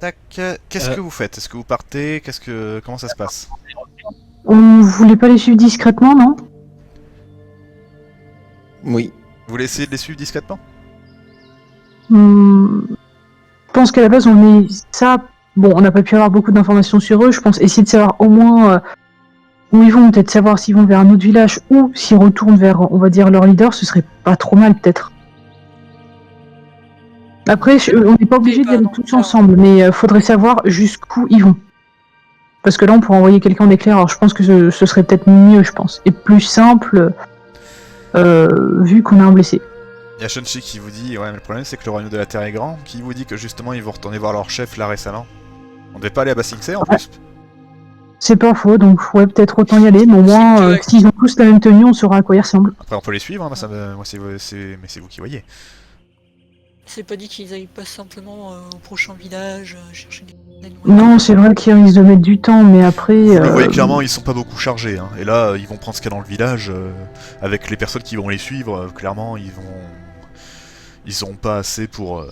Tac. Qu'est-ce que vous faites? Est-ce que vous partez? Comment ça se passe? On voulait pas les suivre discrètement, non? Oui. Vous voulez essayer de les suivre discrètement? Je pense qu'à la base, on est ça. Bon, on n'a pas pu avoir beaucoup d'informations sur eux. Je pense essayer de savoir au moins où ils vont, peut-être savoir s'ils vont vers un autre village ou s'ils retournent vers, on va dire, leur leader. Ce serait pas trop mal, peut-être. Après, on n'est pas obligé d'y aller tous ensemble, mais faudrait savoir jusqu'où ils vont. Parce que là, on pourrait envoyer quelqu'un en éclair. Alors, je pense que ce serait peut-être mieux, je pense, et plus simple, vu qu'on a un blessé. Il y a Shunchi qui vous dit, ouais, mais le problème c'est que le royaume de la Terre est grand, qui vous dit que justement ils vont retourner voir leur chef là récemment. On devait pas aller à Ba Sing Se en plus. C'est pas faux, donc faudrait peut-être autant y aller, mais au moins, s'ils ont tous la même tenue, on saura à quoi ils ressemblent. Après on peut les suivre, hein, moi mais c'est vous qui voyez. C'est pas dit qu'ils aillent pas simplement au prochain village chercher des Non, c'est vrai qu'ils risquent de mettre du temps, mais après... Vous le voyez clairement, ils sont pas beaucoup chargés, hein. Et là, ils vont prendre ce qu'il y a dans le village, avec les personnes qui vont les suivre, clairement, ils auront pas assez pour...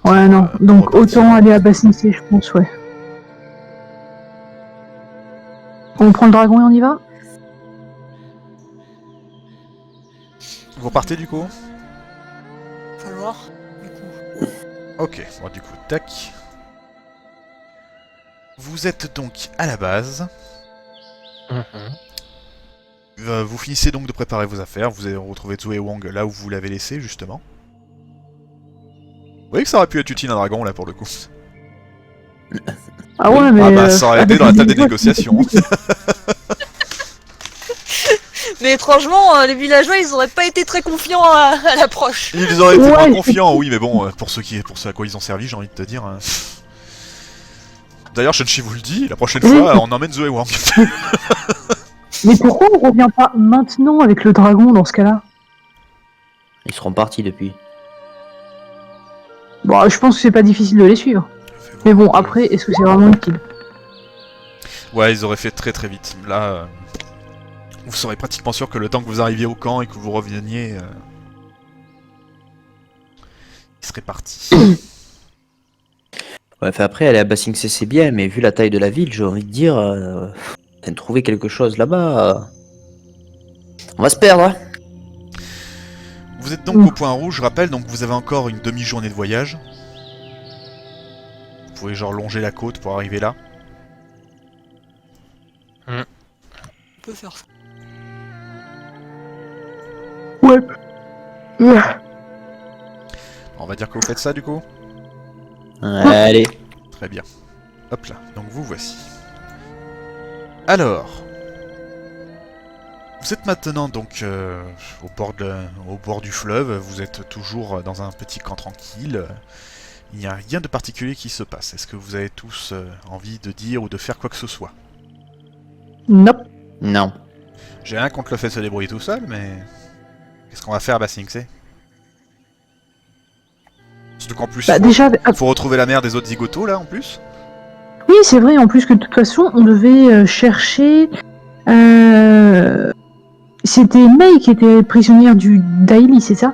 Ouais, non, donc autant aller à Ba Sing Se, je pense, ouais. On prend le dragon et on y va? Vous repartez du coup? Falloir, du coup. Ok, bon du coup, tac. Vous êtes donc à la base. Vous finissez donc de préparer vos affaires, vous avez retrouvé Zoé Wang là où vous l'avez laissé justement. Vous voyez que ça aurait pu être utile un dragon là pour le coup. Ah ouais, mais... Ah bah ça aurait aidé dans la table des négociations. Mais étrangement, les villageois, ils auraient pas été très confiants à l'approche. Ils auraient été moins confiants, oui, mais bon, pour ce à quoi ils ont servi, j'ai envie de te dire. D'ailleurs, Shunchi vous le dit, la prochaine fois, on emmène Zoé Wang. Mais pourquoi on revient pas maintenant avec le dragon dans ce cas-là? Ils seront partis depuis. Bon, je pense que c'est pas difficile de les suivre. Mais bon, après, est-ce que c'est vraiment utile? Ouais, ils auraient fait très très vite. Là, vous serez pratiquement sûr que le temps que vous arriviez au camp et que vous reveniez, ils seraient partis. Ouais, enfin après, aller à Ba Sing Se, c'est bien, mais vu la taille de la ville, j'ai envie de dire... trouver quelque chose là-bas... On va se perdre, hein. Vous êtes donc au point rouge, je rappelle, donc vous avez encore une demi-journée de voyage. Vous pouvez genre longer la côte pour arriver là. On peut faire ça. Ouais. On va dire que vous faites ça du coup. Allez. Très bien. Hop là, donc vous voici. Alors, vous êtes maintenant donc au bord du fleuve, vous êtes toujours dans un petit camp tranquille. Il n'y a rien de particulier qui se passe. Est-ce que vous avez tous envie de dire ou de faire quoi que ce soit? Nope. Non. J'ai rien contre le fait de se débrouiller tout seul, mais... Qu'est-ce qu'on va faire à Ba Sing Se? Surtout qu'en plus, faut retrouver la mère des autres zigotos là en plus. Oui, c'est vrai, en plus que de toute façon, on devait chercher... C'était Mei qui était prisonnière du Daily, c'est ça?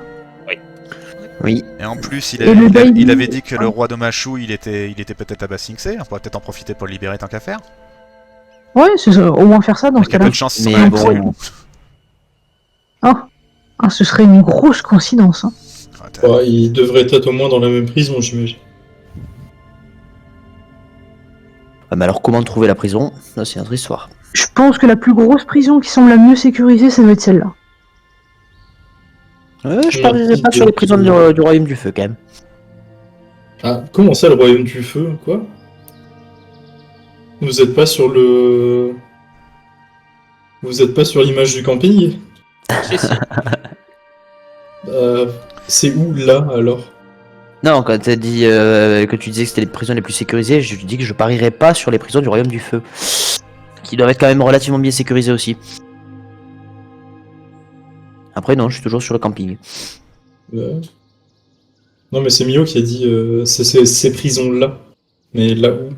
Oui. Et en plus, il avait dit que le roi d'Omashu, il était peut-être à Ba Sing Se. On pourrait peut-être en profiter pour le libérer tant qu'à faire. Ouais, c'est ça, au moins faire ça dans ce Il y a cas-là. peu de chance. Mais bon... Ah, ce serait une grosse coïncidence. Hein. Ouais, il devrait être au moins dans la même prison, j'imagine. Ah, mais alors comment trouver la prison? Là, c'est une autre histoire. Je pense que la plus grosse prison qui semble la mieux sécurisée, ça doit être celle-là. Je parlerai pas sur les prisons du Royaume du Feu, quand même. Ah, comment ça, le Royaume du Feu? Quoi? Vous êtes pas sur le... Vous êtes pas sur l'image du camping? C'est où, là, alors? Non, quand t'as dit que tu disais que c'était les prisons les plus sécurisées, je dis que je parierais pas sur les prisons du Royaume du Feu. Qui doivent être quand même relativement bien sécurisées aussi. Après, non, je suis toujours sur le camping. Non, mais c'est Mio qui a dit ces prisons-là. Mais là où?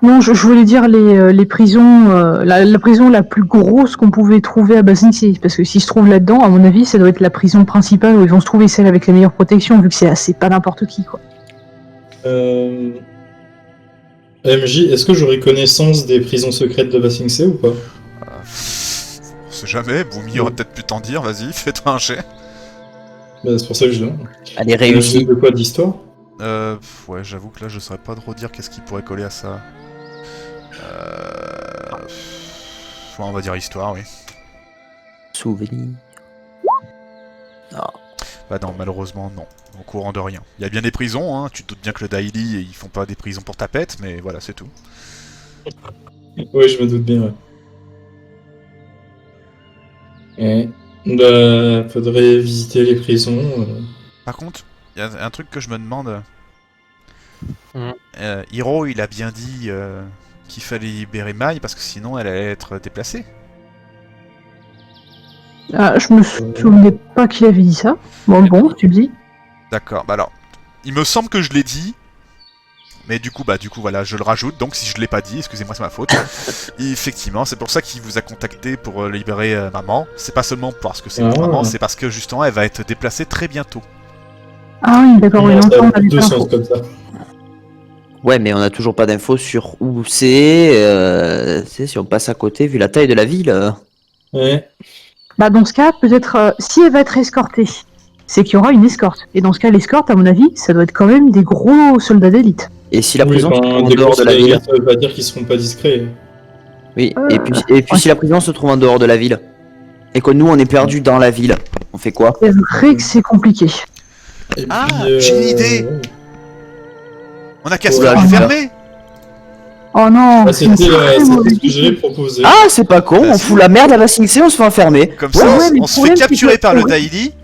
Non, je voulais dire les prisons, la prison la plus grosse qu'on pouvait trouver à Ba Sing Se. Parce que s'ils se trouvent là-dedans, à mon avis, ça doit être la prison principale où ils vont se trouver celle avec la meilleure protection, vu que c'est pas n'importe qui, quoi. MJ, est-ce que j'aurais connaissance des prisons secrètes de Ba Sing Se ou pas? On sait jamais, Boomy aurait peut-être pu t'en dire, vas-y, fais-toi un jet. Bah, c'est pour ça que je demande. Allez, réussi. De quoi d'histoire? Ouais, j'avoue que là, je saurais pas trop dire qu'est-ce qui pourrait coller à ça. Ouais, on va dire histoire, oui. Souvenir. Bah non, malheureusement, non. Au courant de rien. Il y a bien des prisons, hein. Tu te doutes bien que le Daily, ils font pas des prisons pour tapettes, mais voilà, c'est tout. Ouais, je me doute bien, ouais. Bah, faudrait visiter les prisons. Par contre, il y a un truc que je me demande. Mhm. Hiro, il a bien dit qu'il fallait libérer Mai parce que sinon elle allait être déplacée. Ah, je me souvenais pas qu'il avait dit ça. Bon, tu le dis. D'accord, bah alors, il me semble que je l'ai dit, mais du coup, voilà, je le rajoute, donc si je l'ai pas dit, excusez-moi, c'est ma faute. Et effectivement, c'est pour ça qu'il vous a contacté pour libérer maman. C'est pas seulement parce que c'est votre maman, c'est parce que justement, elle va être déplacée très bientôt. Ah oui, d'accord, oui, ça longtemps, a on avait deux pas sens l'info. comme ça. Ouais, mais on a toujours pas d'infos sur où c'est. Si on passe à côté, vu la taille de la ville. Ouais. Bah, dans ce cas, peut-être, si elle va être escortée, c'est qu'il y aura une escorte. Et dans ce cas, l'escorte, à mon avis, ça doit être quand même des gros soldats d'élite. Et si la Oui, prison se trouve en des dehors de la ville. ça veut pas dire qu'ils seront pas discrets. Oui, et puis si la prison se trouve en dehors de la ville. Et que nous, on est perdu dans la ville. On fait quoi? C'est vrai que c'est compliqué. Et Ah, puis, j'ai une idée. ouais. On a qu'à se Ouais, faire je sais enfermer. Oh non, Ah, c'est une c'était très ce mauvaise que j'allais idée. proposer. Ah, c'est pas con, Bah, on si. fout la merde à la 5C, on se fait enfermer. Comme Ouais, ça, ouais, mais on le se fait problème, c'est capturer que- par le ouais. Daily,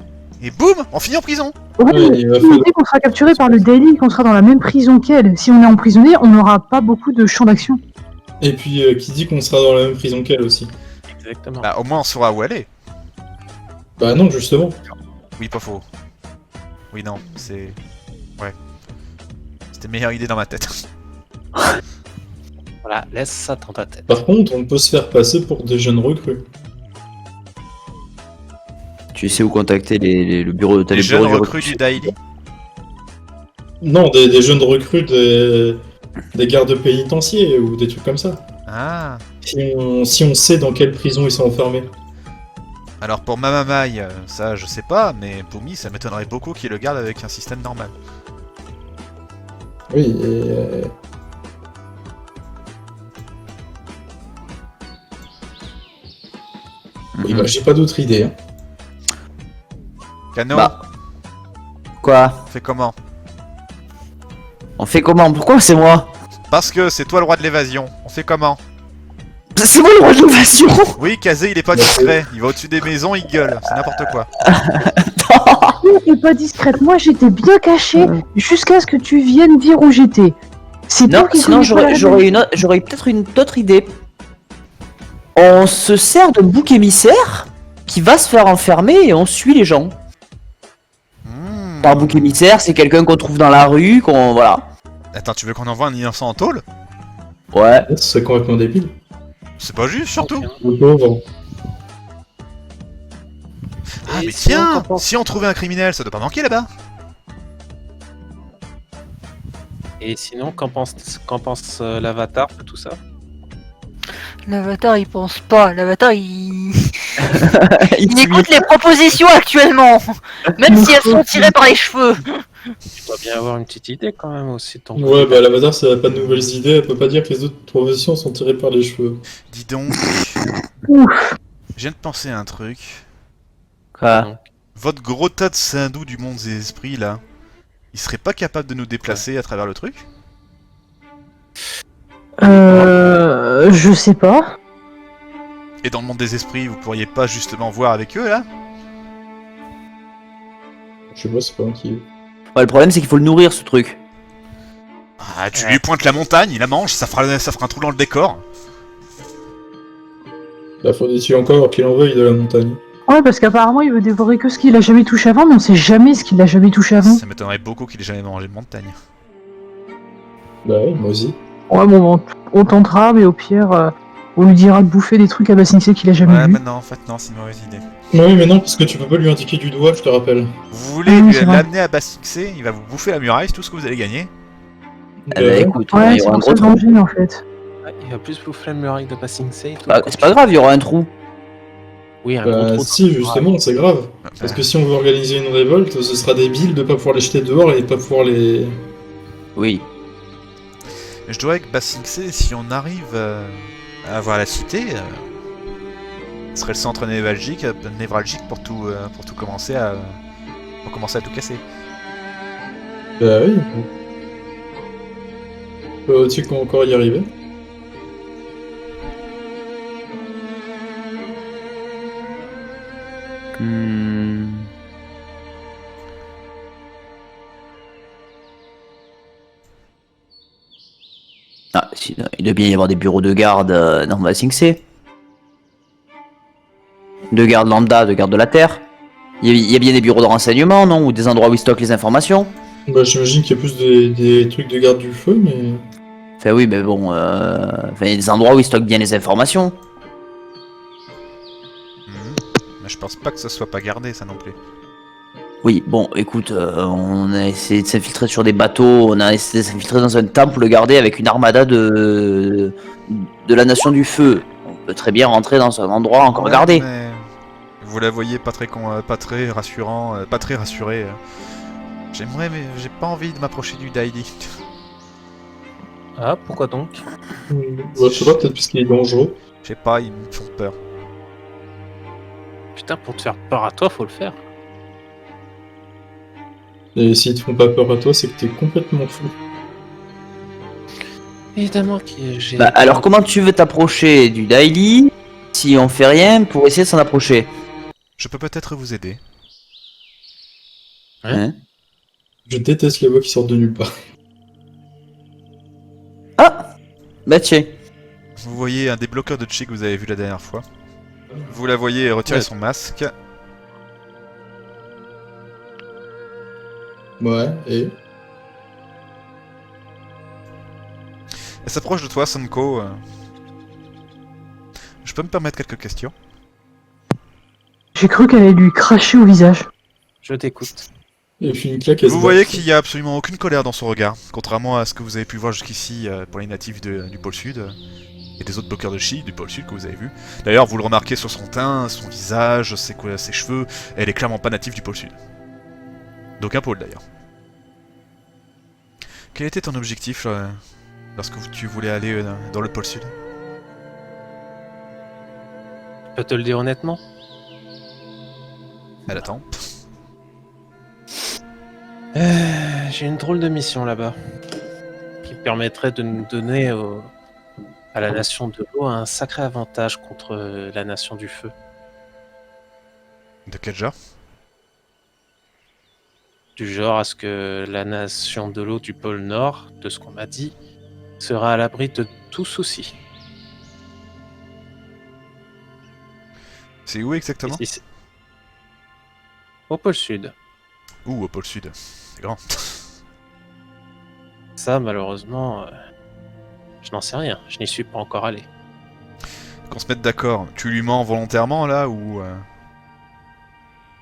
et boum, on finit en prison. Ouais, Ouais, mais il va si falloir- dès qu'on sera capturé par le Daily, qu'on sera dans la même prison qu'elle, si on est emprisonné, on n'aura pas beaucoup de champ d'action. Et puis, qui dit qu'on sera dans la même prison qu'elle aussi? Exactement. Bah, au moins, on saura où elle est. Bah non, justement. Oui, pas faux. Oui, non, c'est... Ouais. C'était meilleure idée dans ma tête. Voilà, laisse ça dans ta tête. Par contre, on peut se faire passer pour des jeunes recrues. Tu sais où contacter le bureau, t'as Les le bureau jeunes du recrues du Daily. Non, des jeunes recrues des gardes pénitentiaires ou des trucs comme ça. Ah. Si on sait dans quelle prison ils sont enfermés. Alors pour Mamamai, ça je sais pas, mais Boomy, ça m'étonnerait beaucoup qu'il le garde avec un système normal. Oui, oui, bah, j'ai pas d'autre idée. Hein. Kano, Bah. Quoi? on fait comment? On fait comment? Pourquoi c'est moi? Parce que c'est toi le roi de l'évasion. On fait comment? C'est moi le roi de l'invasion. Oui, Kazé, il est pas discret. Il va au-dessus des maisons, il gueule. C'est n'importe quoi. T'es pas discrète, moi j'étais bien cachée jusqu'à ce que tu viennes dire où j'étais. C'est Non, toi qui sinon connais pas la j'aurais peut-être une autre idée. On se sert de bouc émissaire qui va se faire enfermer et on suit les gens. Hmm. Par bouc émissaire, c'est quelqu'un qu'on trouve dans la rue, qu'on voilà. Attends, tu veux qu'on envoie un innocent en tôle? Ouais. C'est complètement débile. C'est pas juste, surtout. Le pauvre. Ah, Et mais sinon, tiens, qu'en pense- si on trouvait un criminel, ça doit pas manquer là-bas. Et sinon, qu'en pense l'avatar de tout ça? L'avatar il pense pas, l'avatar il... Il il suit. écoute les propositions actuellement, même si elles sont tirées par les cheveux. Tu dois bien avoir une petite idée quand même aussi de ton Ouais, bah l'avatar, ça a pas de nouvelles idées. Elle peut pas dire que les autres propositions sont tirées par les cheveux. Dis donc, Ouf. je viens de penser à un truc. Quoi? Votre gros tas de hindous du monde des esprits là, il serait pas capable de nous déplacer à travers le truc? Je sais pas. Et dans le monde des esprits, vous pourriez pas justement voir avec eux là? Je sais pas, c'est pas un qui. Ouais, le problème c'est qu'il faut le nourrir ce truc. Ah, tu lui pointes la montagne, il la mange, ça fera un trou dans le décor. Bah, faudrait-il encore qu'il en veuille de la montagne. Ouais, parce qu'apparemment il veut dévorer que ce qu'il a jamais touché avant, mais on sait jamais ce qu'il a jamais touché avant. Ça m'étonnerait beaucoup qu'il ait jamais mangé de montagne. Bah oui, moi aussi. Ouais, bon, on tentera, mais au pire, on lui dira de bouffer des trucs à Ba Sing Se qu'il a jamais Ouais, vu. mais non, en fait, non, c'est une mauvaise idée. Oui, mais non, parce que tu peux pas lui indiquer du doigt, je te rappelle. Vous voulez Ah, lui c'est vrai. l'amener à Ba Sing Se, il va vous bouffer la muraille, c'est tout ce que vous allez gagner. Eh ben écoute, Ouais, il y c'est aura un pour ça gros que trou. j'en en fait. Ah, il va plus vous flamme le règle de Passing Say. tout Bah, le c'est pas grave, il y aura un trou. Oui, un gros Bah trou. si, justement, c'est grave. Parce que si on veut organiser une révolte, ce sera débile de pas pouvoir les jeter dehors et de pas pouvoir les... Oui. Je dois avec Basing C, si on arrive à avoir la cité, ce serait le centre névralgique pour tout commencer à tout casser. Bah oui. Tu qu'on encore y arriver. Hmm. Ah, sinon, il doit bien y avoir des bureaux de garde dans Basing C. De garde lambda, de garde de la Terre. Il y a bien des bureaux de renseignement, non? Ou des endroits où ils stockent les informations. Bah j'imagine qu'il y a plus des trucs de garde du feu, mais... Enfin oui, mais bon, enfin, il y a des endroits où ils stockent bien les informations. Mais je pense pas que ce soit pas gardé, ça non plus. Oui, bon, écoute, on a essayé de s'infiltrer sur des bateaux, on a essayé de s'infiltrer dans un temple gardé avec une armada de la Nation du Feu. On peut très bien rentrer dans un endroit encore Ouais, gardé. mais vous la voyez pas très rassurant, pas très rassuré. J'aimerais, mais j'ai pas envie de m'approcher du Daily. Ah, pourquoi donc? Bah, je sais pas, peut-être parce qu'il est dangereux. Je sais pas, ils me font peur. Putain, pour te faire peur à toi, faut le faire. Et s'ils te font pas peur à toi, c'est que t'es complètement fou. Évidemment que j'ai... Bah, alors comment tu veux t'approcher du Daily si on fait rien pour essayer de s'en approcher? Je peux peut-être vous aider. Hein? Je déteste les voix qui sortent de nulle part. Ah! Bah tiens. Vous voyez un des bloqueurs de chi que vous avez vu la dernière fois. Vous la voyez retirer Ouais. son masque. Ouais, et... Elle s'approche de toi, Sonko. Je peux me permettre quelques questions? J'ai cru qu'elle allait lui cracher au visage. Je t'écoute. Et puis une claque à Vous voyez qu'il y a absolument aucune colère dans son regard, contrairement à ce que vous avez pu voir jusqu'ici pour les natifs du pôle sud et des autres bloqueurs de chi du pôle sud que vous avez vu. D'ailleurs, vous le remarquez sur son teint, son visage, ses cheveux, elle est clairement pas native du pôle sud. D'aucun pôle d'ailleurs. Quel était ton objectif lorsque tu voulais aller dans le pôle sud? Je peux te le dire honnêtement? Elle attend. J'ai une drôle de mission là-bas. Qui permettrait de nous donner à la nation de l'eau un sacré avantage contre la nation du feu. De quel genre? Du genre à ce que la nation de l'eau du pôle Nord, de ce qu'on m'a dit, sera à l'abri de tout souci. C'est où exactement? Et si c'est- Au pôle Sud. Ou au pôle sud. C'est grand. Ça, malheureusement, je n'en sais rien. Je n'y suis pas encore allé. Qu'on se mette d'accord. Tu lui mens volontairement là ou...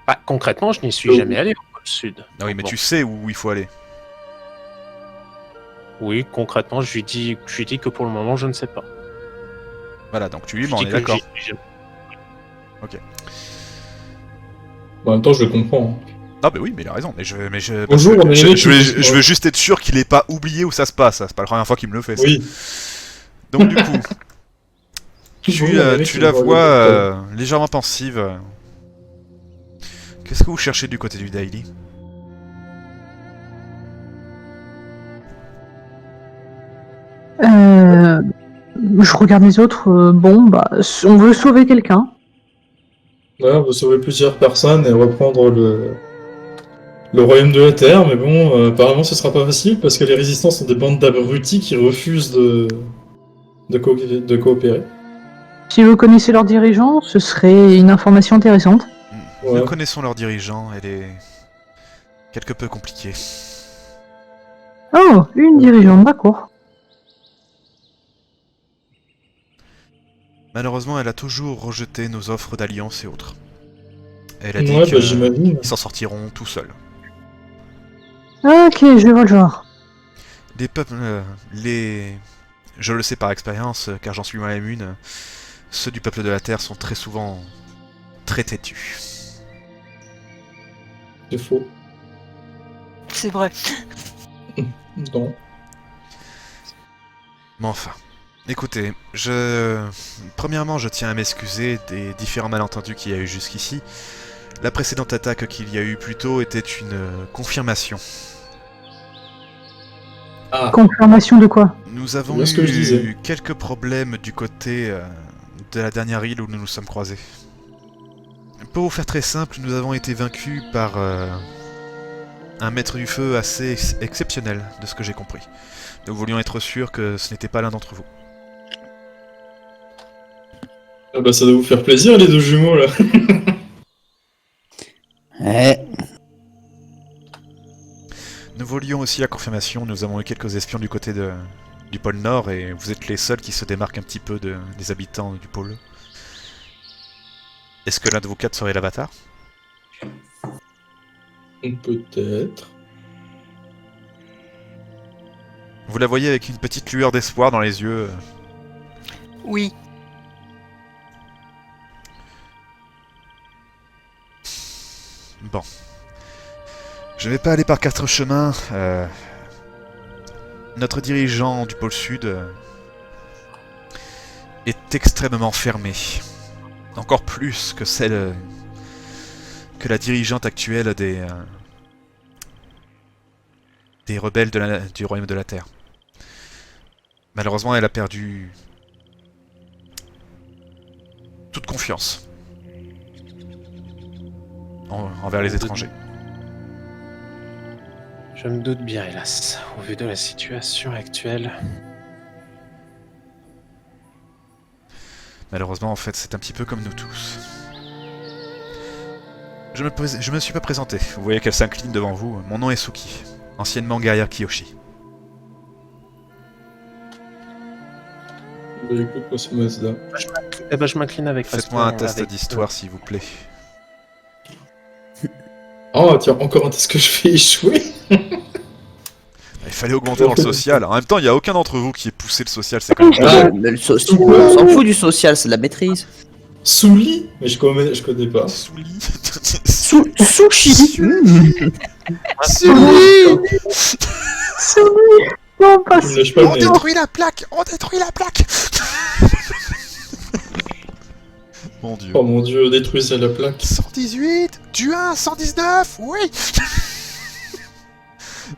Ah, concrètement, je n'y suis jamais allé au pôle Sud. Ah oui, mais Bon. tu sais où il faut aller. Oui, concrètement, je lui dis que pour le moment, je ne sais pas. Voilà, donc tu lui Je mens, on dis est que d'accord. En même temps, je le comprends. Hein. Ah bah oui, mais il a raison. Mais Bonjour, parce on que est je, les je, mecs veux, qui- je veux juste être sûr qu'il ait pas oublié où ça se passe. C'est pas la première fois qu'il me le fait. Ça. Oui. Donc du coup, Toujours, tu, on est les mecs tu qui la vont vois aller légèrement pensive. Qu'est-ce que vous cherchez du côté du Daily? Je regarde les autres. Bon, bah, on veut sauver quelqu'un. Ouais, on veut sauver plusieurs personnes et reprendre le royaume de la Terre, mais bon, apparemment ce sera pas facile parce que les résistants sont des bandes d'abrutis qui refusent de coopérer. Si vous connaissez leurs dirigeants, ce serait une information intéressante. Ouais. Nous connaissons leur dirigeant. Elle est quelque peu compliquée. Oh, une dirigeante, d'accord. Malheureusement, elle a toujours rejeté nos offres d'alliance et autres. Elle a dit Ouais, que bah j'imagine. ils s'en sortiront tout seuls. Ok, je vois le genre. Les peuples, je le sais par expérience, car j'en suis moi-même une, ceux du peuple de la Terre sont très souvent très têtus. C'est faux. C'est vrai. Non. Mais enfin, écoutez, premièrement, je tiens à m'excuser des différents malentendus qu'il y a eu jusqu'ici. La précédente attaque qu'il y a eu plus tôt était une confirmation. Ah, Confirmation de quoi? Nous avons bien ce que je disais. eu quelques problèmes du côté de la dernière île où nous nous sommes croisés. Pour vous faire très simple, nous avons été vaincus par un maître du feu assez exceptionnel, de ce que j'ai compris. Nous voulions être sûrs que ce n'était pas l'un d'entre vous. ah bah ça doit vous faire plaisir les deux jumeaux là. Ouais. Nous voulions aussi la confirmation, nous avons eu quelques espions du côté du pôle Nord et vous êtes les seuls qui se démarquent un petit peu des habitants du pôle. Est-ce que l'un de vous quatre serait l'avatar? Peut-être. Vous la voyez avec une petite lueur d'espoir dans les yeux. Oui. Bon. Je vais pas aller par quatre chemins. Notre dirigeant du pôle Sud est extrêmement fermé. Encore plus que celle que la dirigeante actuelle des rebelles du Royaume de la Terre. Malheureusement, elle a perdu toute confiance envers les étrangers. Je me doute bien, hélas, au vu de la situation actuelle. Malheureusement, en fait, c'est un petit peu comme nous tous. Je me suis pas présenté. Vous voyez qu'elle s'incline devant vous. Mon nom est Suki, anciennement guerrière Kiyoshi. Bah écoute, moi c'est Mazda. Eh ben, je m'incline avec Faites-moi un respect, test avec- d'histoire, s'il vous plaît. Oh tiens, encore un test que je fais échouer. Il fallait augmenter dans le social. En même temps, il n'y a aucun d'entre vous qui ait poussé le social, c'est quand même... Ah, Mais on s'en fout du social, c'est de la maîtrise. Souli. Mais je connais pas. Souli. Sushi. Souli. Non, pas Tu me lâches pas On le nez. détruit la plaque. On détruit la plaque. Mon dieu. Oh mon dieu, détruisez la plaque. 118, tu as 119, oui.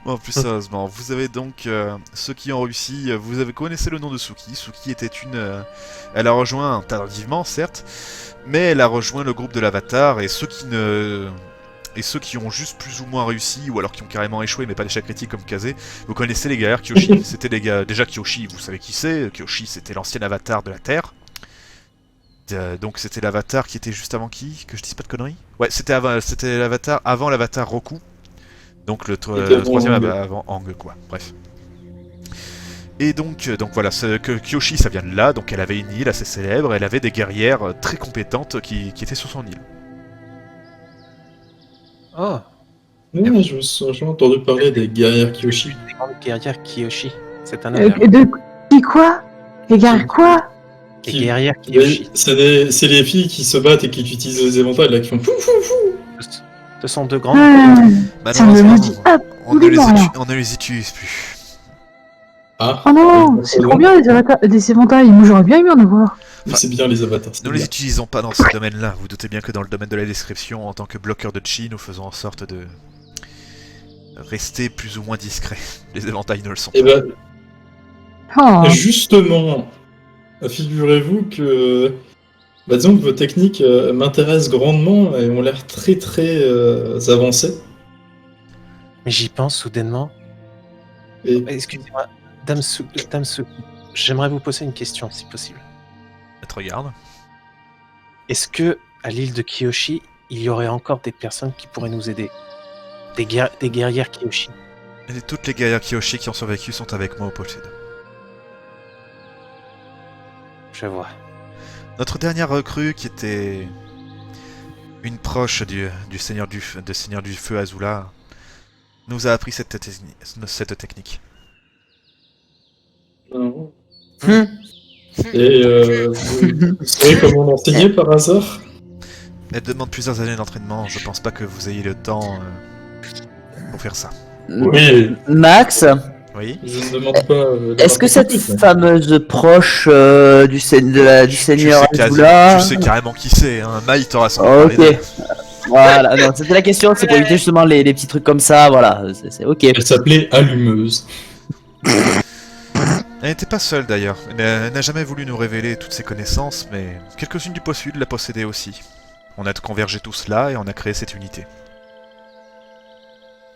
Bon, plus sérieusement, vous avez donc ceux qui ont réussi. Connaissez le nom de Suki. Suki était elle a rejoint tardivement, certes, mais elle a rejoint le groupe de l'Avatar et ceux qui ont juste plus ou moins réussi, ou alors qui ont carrément échoué, mais pas d'échec critique comme Kaze, vous connaissez les guerrières Kyoshi. C'était les gars. Déjà Kyoshi, vous savez qui c'est. Kyoshi, c'était l'ancien avatar de la Terre. Donc c'était l'avatar qui était juste avant qui? Que je dise pas de conneries? Ouais, c'était l'avatar avant l'avatar Roku. Donc le troisième Ang. avant Ang, quoi. Bref. Et donc voilà, que Kyoshi, ça vient de là. Donc elle avait une île assez célèbre. Elle avait des guerrières très compétentes qui étaient sur son île. Oh, Ouais, j'ai entendu parler des guerrières Kyoshi. des grandes guerrières Kiyoshi. C'est un honneur. Qui quoi? Les gars, quoi? Les Qui- guerrières Mais Kiyoshi. c'est les filles qui se battent et qui utilisent les éventails là qui font fou fou fou. Ce sont deux grandes. Ça ne me dit on ne les absolument rien. on ne les utilise plus. Ah, Oh non, c'est trop bien des éventails. Moi j'aurais bien aimé en avoir. mais c'est bien les avatars. c'est Nous bien. les utilisons pas dans ce domaine-là. Vous doutez bien que dans le domaine de la description, en tant que bloqueur de chi, nous faisons en sorte de rester plus ou moins discrets. Les éventails ne le sont pas. Et ben Oh. justement, figurez-vous que disons que vos techniques m'intéressent grandement et ont l'air très très avancées. Mais j'y pense soudainement. Et Excusez-moi, Dame Suki, j'aimerais vous poser une question, si possible. Elle te regarde. Est-ce que, à l'île de Kiyoshi, il y aurait encore des personnes qui pourraient nous aider? Des guerrières Kiyoshi? Et toutes les guerrières Kyoshi qui ont survécu sont avec moi au pôle Sud. Je vois. Notre dernière recrue, qui était une proche du seigneur du feu Azula, nous a appris cette technique. Et vous savez comment l'enseigner par hasard? Elle demande plusieurs années d'entraînement, je pense pas que vous ayez le temps pour faire ça. Oui, Max, Oui. je ne demande pas. est-ce que cette mais- fameuse proche du Seigneur Azula... Tu sais carrément qui c'est, hein. Maï t'aura sans doute parlé Ok. d'elle. Voilà, non, c'était la question, c'est pour éviter justement les petits trucs comme ça, voilà, c'est ok. Elle s'appelait Allumeuse. Elle n'était pas seule d'ailleurs. Elle n'a jamais voulu nous révéler toutes ses connaissances, mais quelques-unes du pôle sud la possédaient aussi. On a convergé tout cela et on a créé cette unité.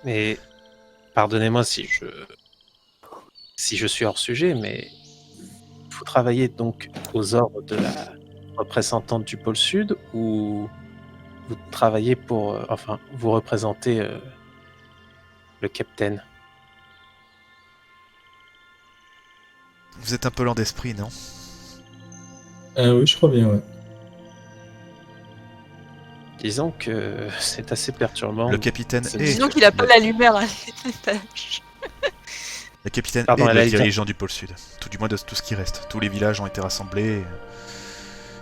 Mais pardonnez-moi si je suis hors sujet, mais vous travaillez donc aux ordres de la représentante du pôle sud ou vous travaillez pour, enfin, vous représentez le capitaine? Vous êtes un peu lent d'esprit, non? Ah oui, je crois bien, ouais. Disons que c'est assez perturbant. Le capitaine C'est- est... Disons qu'il a pas la lumière à l'étage. Le capitaine Pardon, est elle a le le dirigeant du pôle sud. Tout du moins de tout ce qui reste. Tous les villages ont été rassemblés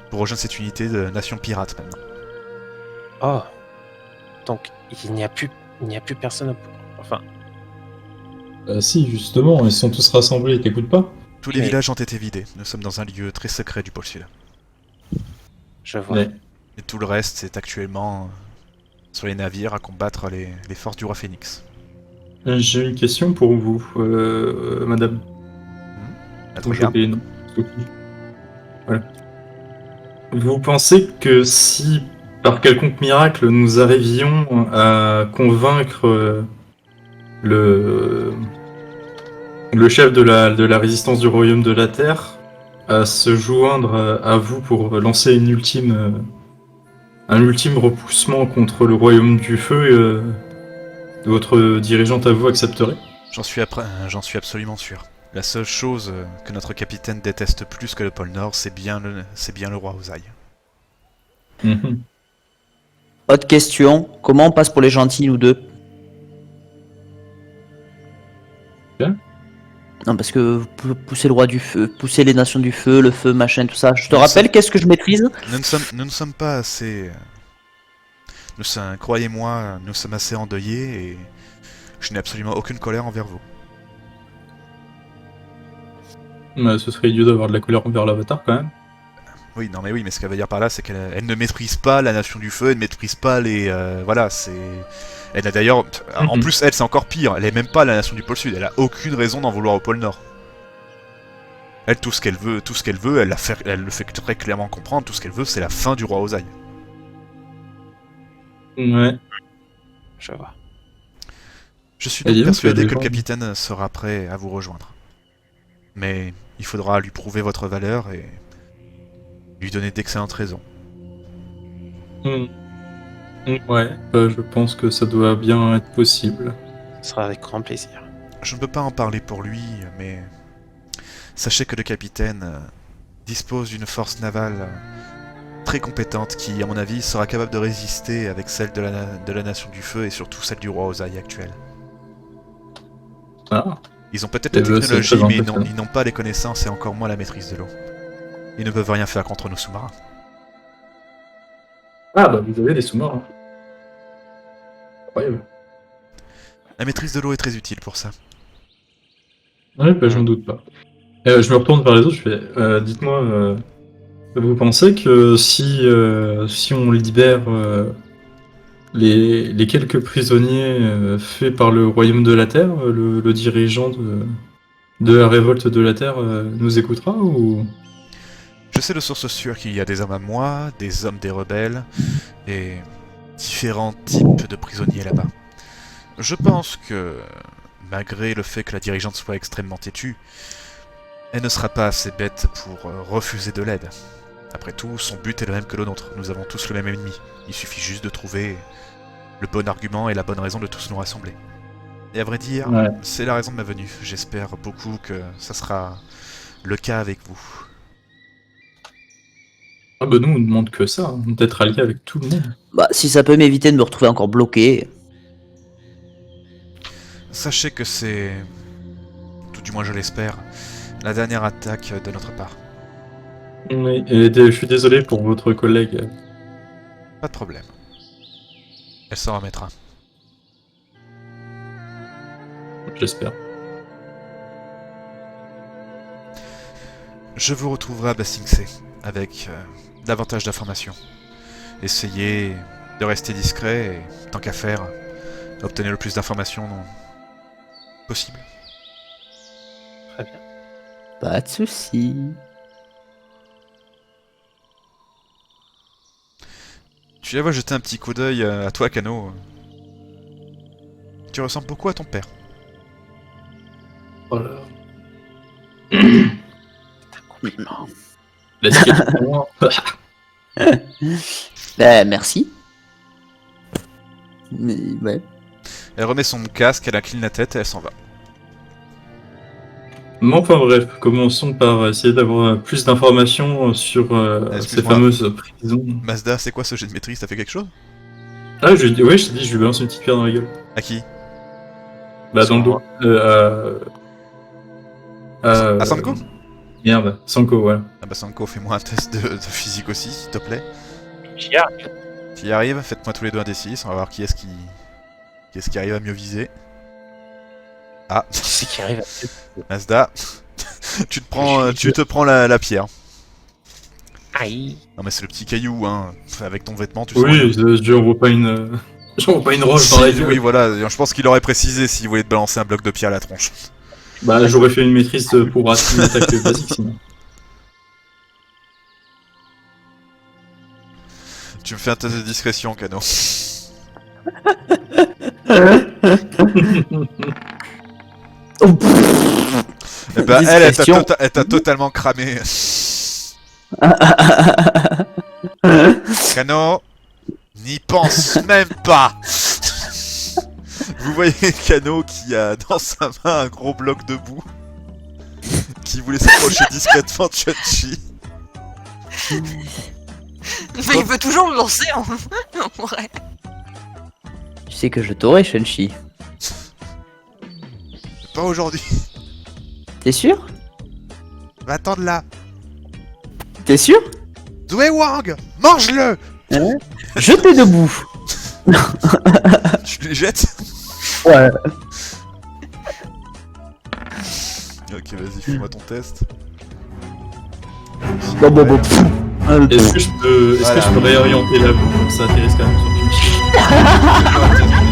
pour rejoindre cette unité de nation pirate maintenant. Oh, donc il n'y a plus personne. Enfin, Si, justement, ils sont tous rassemblés, t'écoutes pas? Tous les Mais- villages ont été vidés. Nous sommes dans un lieu très secret du pôle sud. je vois. Ouais. Et tout le reste, c'est actuellement sur les navires à combattre les forces du roi Phénix. J'ai une question pour vous, madame. À Comment je regarde. vais appeler, non? Voilà. Vous pensez que si, par quelconque miracle, nous arrivions à convaincre le chef de la résistance du royaume de la Terre à se joindre à vous pour lancer un ultime repoussement contre le royaume du feu, votre dirigeante à vous accepterait? J'en suis absolument sûr. La seule chose que notre capitaine déteste plus que le pôle Nord, c'est bien le roi Ozai. Mhm. Autre question, comment on passe pour les gentils, nous deux? Bien. Non, parce que vous poussez le roi du feu, poussez les nations du feu, le feu, machin, tout ça. Je te Oui, rappelle, qu'est-ce que je maîtrise? Nous ne sommes pas assez... Croyez-moi, nous sommes assez endeuillés et je n'ai absolument aucune colère envers vous. Ce serait idiot d'avoir de la colère envers l'avatar quand même. Oui, non mais oui, mais ce qu'elle veut dire par là, c'est qu'elle ne maîtrise pas la nation du feu, elle ne maîtrise pas les... voilà, c'est... Elle a d'ailleurs... En Mhm. plus, elle, c'est encore pire, elle est même pas la nation du pôle sud, elle a aucune raison d'en vouloir au pôle Nord. Elle, tout ce qu'elle veut, elle le fait très clairement comprendre, tout ce qu'elle veut, c'est la fin du roi Ozai. Ouais. Je vois. Je suis Et donc dis donc, persuadé les que le gens- capitaine sera prêt à vous rejoindre. Mais il faudra lui prouver votre valeur et lui donner d'excellentes raisons. Mm. Ouais, je pense que ça doit bien être possible. Ce sera avec grand plaisir. Je ne peux pas en parler pour lui, mais sachez que le capitaine dispose d'une force navale très compétente qui, à mon avis, sera capable de résister avec celle de la Nation du Feu et surtout celle du roi Ozai actuel. Ah, Ils ont peut-être la Eh ben, c'est technologie, très mais impressionnant. ils n'ont pas les connaissances et encore moins la maîtrise de l'eau. Ils ne peuvent rien faire contre nos sous-marins. bah vous avez des sous-marins. Incroyable. La maîtrise de l'eau est très utile pour ça. Ouais, bah j'en doute pas. Je me retourne vers les autres, je fais, dites-moi, vous pensez que si on libère les quelques prisonniers faits par le royaume de la Terre, le dirigeant de la révolte de la Terre nous écoutera ou... Je sais de source sûre qu'il y a des hommes à moi, des hommes des rebelles, et différents types de prisonniers là-bas. Je pense que, malgré le fait que la dirigeante soit extrêmement têtue, elle ne sera pas assez bête pour refuser de l'aide. Après tout, son but est le même que le nôtre. Nous avons tous le même ennemi. Il suffit juste de trouver le bon argument et la bonne raison de tous nous rassembler. Et à vrai dire, Ouais. c'est la raison de ma venue. J'espère beaucoup que ça sera le cas avec vous. Ah bah nous on ne demande que ça, hein, d'être alliés avec tout le monde. Bah, si ça peut m'éviter de me retrouver encore bloqué. Sachez que c'est, tout du moins je l'espère, la dernière attaque de notre part. Oui, et je suis désolé pour votre collègue. Pas de problème. Elle s'en remettra. J'espère. Je vous retrouverai à Basing C avec davantage d'informations. Essayez de rester discret et, tant qu'à faire, obtenez le plus d'informations possible. Très bien. Pas de soucis. Tu la vois jeter un petit coup d'œil à toi, Kano. Tu ressembles beaucoup à ton père. Voilà. Compliment. Laisse quelqu'un loin. Ben, merci. Mais, ouais. Elle remet son casque, elle incline la tête et elle s'en va. Mais enfin bref, commençons par essayer d'avoir plus d'informations sur ces Excuse-moi. fameuses prisons. Mazda, c'est quoi ce jet de maîtrise? T'as fait quelque chose? Ah, je t'ai dit, je lui balance une petite pierre dans la gueule. À qui? Bah, dans le dos. À Sanko? Merde, Sanko, voilà. Ah bah Sanko, fais-moi un test de physique aussi, s'il te plaît. J'y arrive. Tu y arrives, faites-moi tous les deux un D6, on va voir qui est-ce qui arrive à mieux viser. Ah, Qui c'est qui arrive à... Mazda, tu te prends la pierre. Aïe. Non mais c'est le petit caillou, hein, avec ton vêtement, tu Oui, sens... j'en vois pas une... j'en vois pas une roche dans la gueule. Oui, voilà, je pense qu'il aurait précisé s'il voulait te balancer un bloc de pierre à la tronche. Bah, j'aurais fait une maîtrise pour rater une attaque basique, sinon. Tu me fais un test de discrétion, Kano. Oh, pff. Eh ben, elle Discrétion. t'a totalement cramé. Kano, n'y pense même pas. Vous voyez Kano qui a dans sa main un gros bloc de boue, qui voulait s'approcher discrètement de Chun-Chi. Mais il peut toujours me lancer en vrai. Tu sais que je t'aurai, Shunchi. Pas aujourd'hui. T'es sûr? Va attendre là. T'es sûr? Dway Wang, mange-le. Je t'ai debout. Tu les jettes. Ouais. Ok, vas-y, fais-moi ton test. Bon. Est-ce que je peux réorienter la boue pour que ça atterrisse quand même sur Chun-Chi? Fais-moi un test de